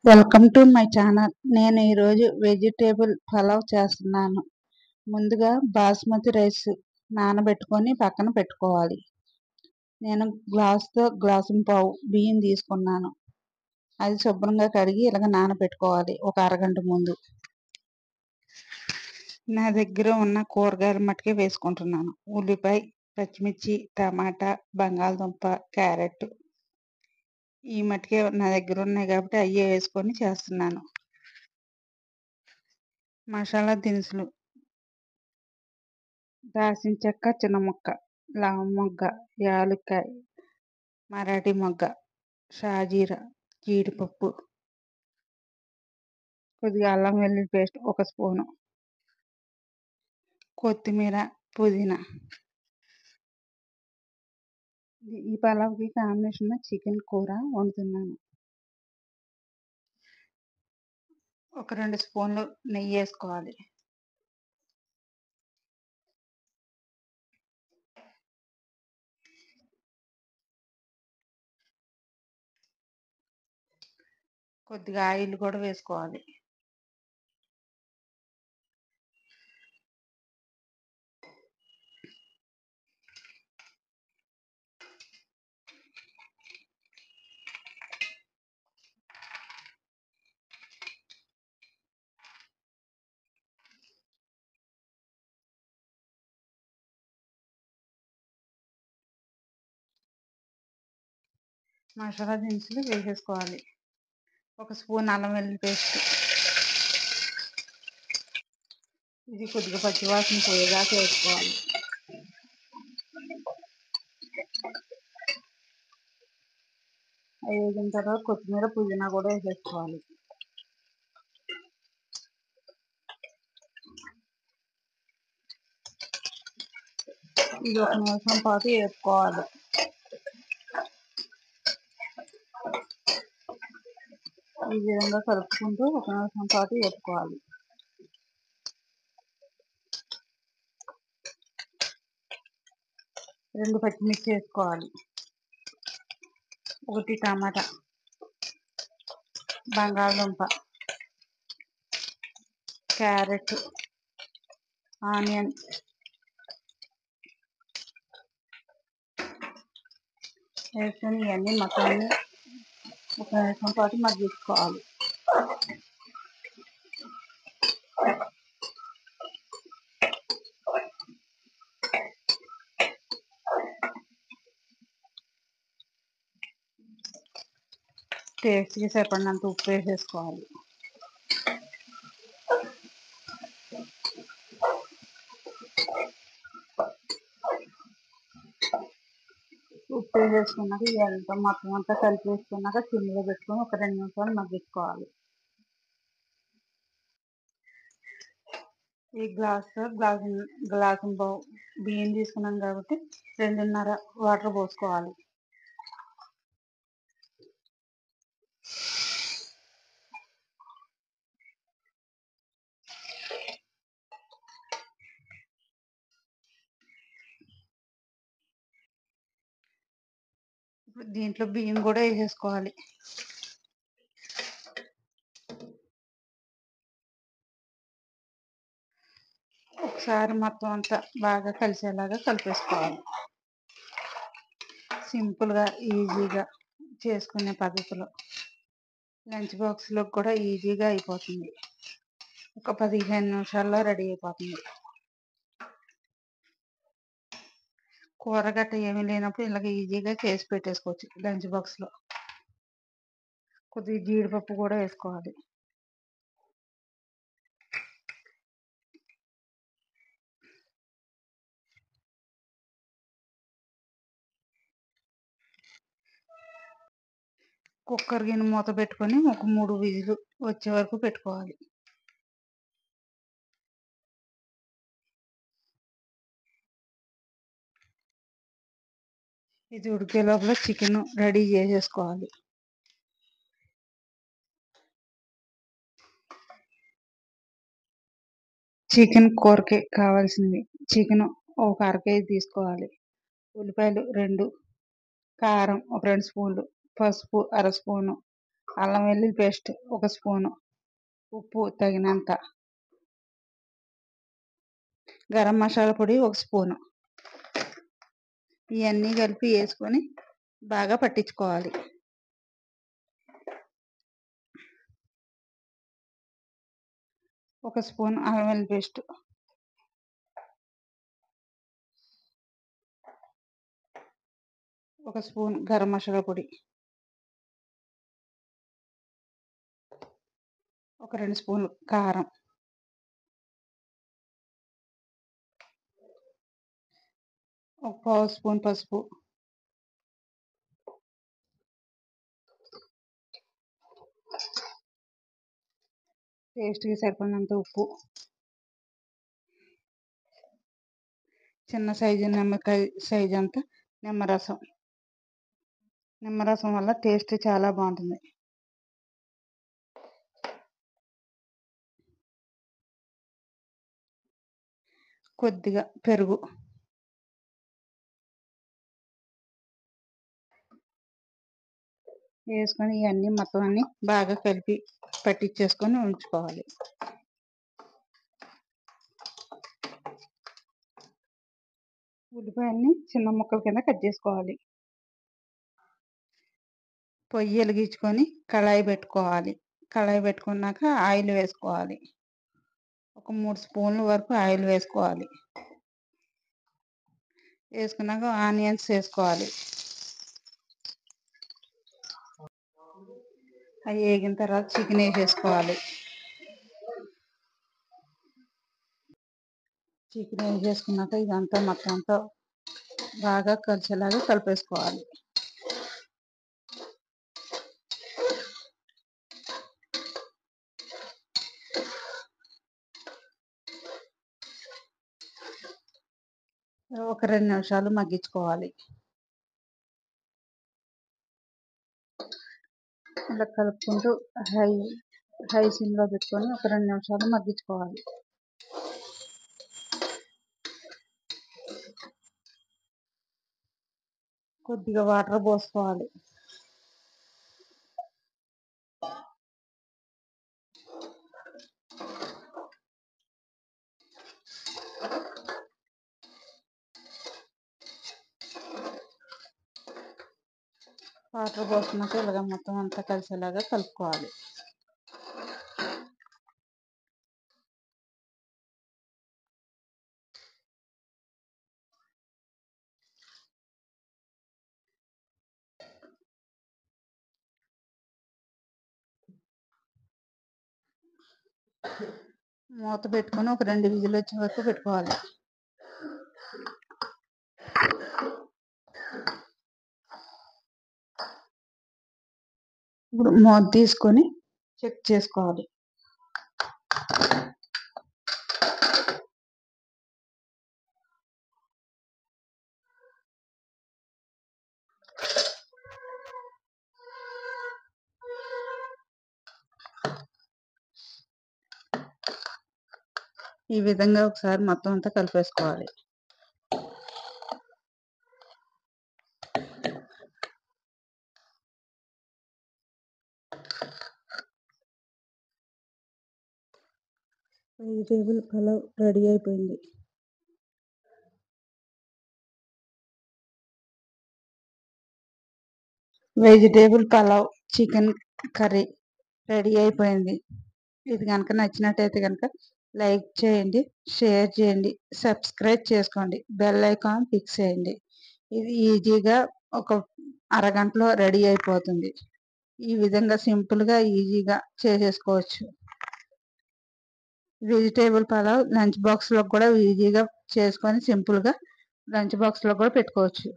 Welcome to my channel. నేను ఈరోజు vegetable pulao చేస్తున్నాను. ముందుగా బాస్మతి రైస్ నానబెట్టుకొని పక్కన పెట్టుకోవాలి. నేను గ్లాసు పావు బియ్యం తీసుకున్నాను. అది శుభ్రంగా కడిగి ఇలాగ నానబెట్టుకోవాలి ఒక అరగంట ముందు. నా దగ్గర ఉన్న కూరగాయల మట్టుకే వేసుకుంటున్నాను. ఉల్లిపాయ, పచ్చిమిర్చి, టమాటా, బంగాళదుంప, క్యారెట్ ఈ మట్టుకే నా దగ్గర ఉన్నాయి కాబట్టి అయ్యే వేసుకొని చేస్తున్నాను. మసాలా దినుసులు: దాల్చిన చెక్క చిన్న ముక్క, లవంగ మొగ్గ, యాలక్కాయ, మరాఠీ మొగ్గ, షాజీరా, జీడిపప్పు, కొద్దిగా అల్లం వెల్లుల్లి పేస్ట్ 1 స్పూను, కొత్తిమీర, పుదీనా. ఈ పలావ్కి కాంబినేషన్ చికెన్ కూర వండుతున్నాను. ఒక 2 స్పూన్లు నెయ్యి వేసుకోవాలి. కొద్దిగా ఆయిల్ కూడా వేసుకోవాలి. మసాలా దినుసులు వేసేసుకోవాలి. 1 స్పూన్ అల్లం వెల్లుల్లి పేస్ట్. ఇది కొద్దిగా పచ్చివాసన పోయేదాకా వేసుకోవాలి. వేగిన తర్వాత కొత్తిమీర, పుదీనా కూడా వేసేసుకోవాలి. ఇది 1 నిమిషం పాటు వేసుకోవాలి. ఈ విధంగా కలుపుకుంటూ 1 నిమిషం పాటు వేసుకోవాలి. రెండు పచ్చిమిర్చి వేసుకోవాలి. 1 టమాటా, బంగాళదుంప, క్యారెట్, ఆనియన్, వేసుకొని ఇవన్నీ మొత్తాన్ని 1 నిమిషం పాటు మగ్గించుకోవాలి. టేస్ట్కి సరిపడినంత ఉప్పు వేసేసుకోవాలి. ఉప్పు వేసుకున్నాక ఇదంతా మొత్తం అంతా కలిపి వేసుకున్నాక సిమ్లో పెట్టుకొని ఒక 2 నిమిషాలు మగ్గించుకోవాలి. ఈ గ్లాసు పావు బియ్యం తీసుకున్నాం కాబట్టి 2.5 వాటర్ పోసుకోవాలి. ఇప్పుడు దీంట్లో బియ్యం కూడా వేసేసుకోవాలి. ఒకసారి మొత్తం అంతా బాగా కలిసేలాగా కలిపేసుకోవాలి. సింపుల్గా ఈజీగా చేసుకునే పద్ధతిలో లంచ్ బాక్స్లో కూడా ఈజీగా అయిపోతుంది. ఒక 15 నిమిషాల్లో రెడీ అయిపోతుంది. కూర గట్ట ఏమీ లేనప్పుడు ఇలాగ ఈజీగా చేసి పెట్టేసుకోవచ్చు లంచ్ బాక్స్లో. కొద్దిగా జీడిపప్పు కూడా వేసుకోవాలి. కుక్కర్ గిన్నె మూత పెట్టుకొని ఒక 3 విజిల్ వచ్చే వరకు పెట్టుకోవాలి. ఇది ఉడికే లోపల చికెన్ రెడీ చేసేసుకోవాలి. చికెన్ కూరకి కావాల్సింది: చికెన్ ఒక 1/2 కేజీ తీసుకోవాలి, ఉల్లిపాయలు 2, కారం ఒక 2 స్పూన్లు, పసుపు 1/2 స్పూను, అల్లం వెల్లుల్లి పేస్ట్ 1 స్పూను, ఉప్పు తగినంత, గరం మసాలా పొడి 1 స్పూను. ఇవన్నీ కలిపి వేసుకొని బాగా పట్టించుకోవాలి. ఒక స్పూన్ అల్లం వెల్లుల్లి పేస్ట్, ఒక స్పూన్ గరం మసాలా పొడి, ఒక 2 స్పూన్లు కారం, ఒక పావు స్పూన్ పసుపు, టేస్ట్‌కి సరిపడినంత ఉప్పు, చిన్న సైజు నిమ్మకాయ సైజు అంత నిమ్మరసం. నిమ్మరసం వల్ల టేస్ట్ చాలా బాగుంటుంది. కొద్దిగా పెరుగు, వేసుకొని ఇవన్నీ మొత్తం అన్నీ బాగా కలిపి పట్టించేసుకొని ఉంచుకోవాలి. ఉల్లిపాయల్ని చిన్న ముక్కల కింద కట్ చేసుకోవాలి. పొయ్యి వెలిగించుకొని కళాయి పెట్టుకోవాలి. కళాయి పెట్టుకున్నాక ఆయిల్ వేసుకోవాలి. ఒక 3 స్పూన్ల వరకు ఆయిల్ వేసుకోవాలి. వేసుకున్నాక ఆనియన్స్ వేసుకోవాలి. అవి వేగిన తర్వాత చికెన్ వేసేసుకోవాలి. చికెన్ వేసేసుకున్నాక ఇదంతా మొత్తం అంతా బాగా కలిసేలాగా కలిపేసుకోవాలి. ఒక 2 నిమిషాలు మగ్గించుకోవాలి. ఇలా కలుపుకుంటూ హై సిమ్లో పెట్టుకొని ఒక 2 నిమిషాలు మగ్గించుకోవాలి. కొద్దిగా వాటర్ పోసుకోవాలి. వాటర్ పోసుకున్నాక ఇలాగ మొత్తం అంతా కలిసేలాగా కలుపుకోవాలి. మూత పెట్టుకొని ఒక 2 విజిల్ వచ్చే వరకు పెట్టుకోవాలి. ఇప్పుడు మూత తీసుకొని చెక్ చేసుకోవాలి. ఈ విధంగా ఒకసారి మొత్తం అంతా కలిపేసుకోవాలి. వెజిటేబుల్ పలావ్ రెడీ అయిపోయింది. Vegetable pulao chicken curry ready అయిపోయింది. ఇది కనుక నచ్చినట్టయితే కనుక లైక్ చేయండి, షేర్ చేయండి, సబ్స్క్రైబ్ చేసుకోండి, బెల్ ఐకాన్ క్లిక్ చేయండి. ఇది ఈజీగా ఒక అరగంటలో రెడీ అయిపోతుంది. ఈ విధంగా సింపుల్గా ఈజీగా చేసేసుకోవచ్చు. వెజిటేబుల్ పలావ్ లంచ్ బాక్స్లో కూడా ఈజీగా చేసుకొని సింపుల్గా లంచ్ బాక్స్లో కూడా పెట్టుకోవచ్చు.